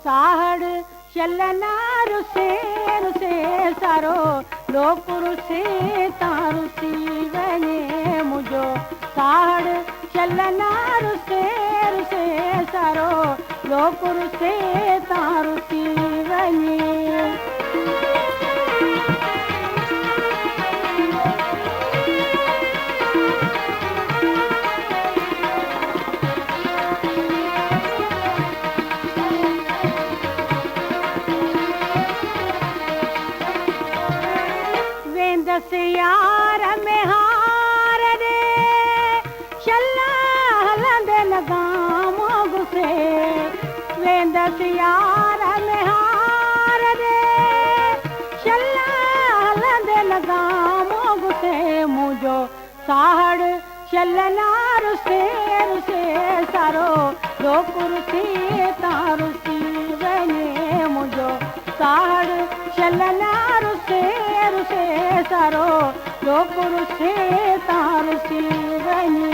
साहड़ चलना रुसे रुसे सारो लोक रुसे तारुसी वने मुझो साहड़ चलना रुसे रुसे सारो लोक रुसे तारुसी वने दस यार में हार रे चला हलंद लगाम गुसे वेंदस यार में हार रे चला हलंद लगाम गुसे मुझो साहड़ चलना रुसे रुसे सारो लोक रुसी तारुसी वने मुझो साहड़ चलना रुसे रुसे सारो लोक रुसे तारुसी वने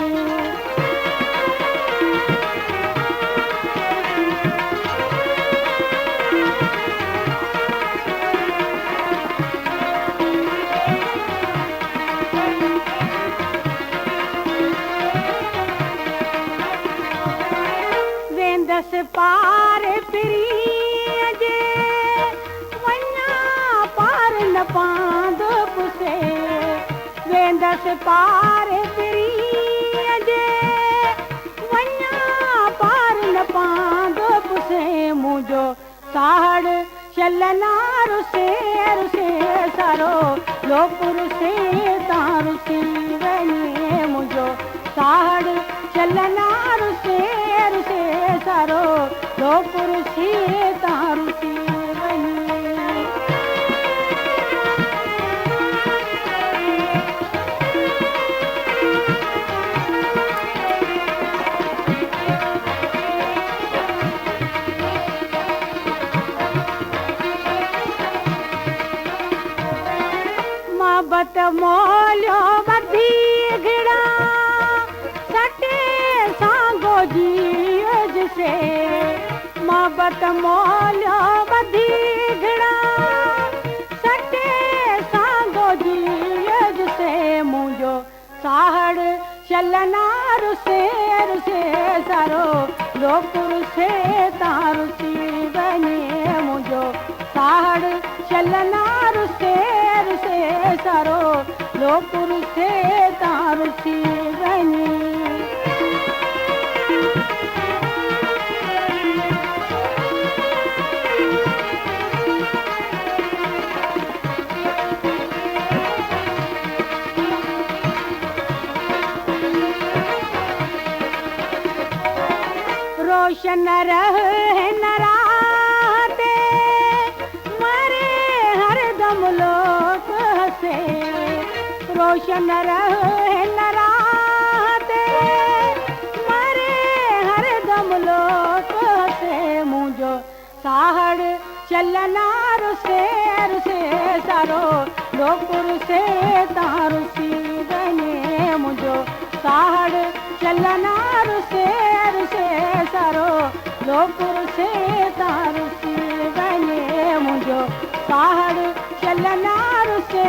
वेंदस पार फिरी जे वन्ना पार न पांद पुसे वेंदस पार फिरी जे वन्ना पार न पांद पुसे मुझो साहड़ चलना रुसे रुसे सारो लोक रुसे तारुसी वने मुझो साहड़ चलना रुसे रुसे सारो लोक रुसे तारुसी वने मोहब्बत मोलियो बधी घिड़ा सटे सांगो जी से मोहब्बत मोलियो बधी घिड़ा सटे सांगो जी से मुझो साहड़ चलना रुसे रुसे सारो लोक रुसे तारुसी वने मुझो साहड़ चलना रुसे रुसे सारो लोक रुसे तारुसी वने रोशन रहे नराते मरे हरदम लोक हसे रोशन रहे नराते मरे हरदम लोक हसे मुझो साहड़ चलना रुसे रुसे सारो लोक रुसे तारुसी वने मुझो साहड़ चलना रुसे रुसे सारो लोक रुसे तारुसी वने मुझो साहड़ चलना रुसे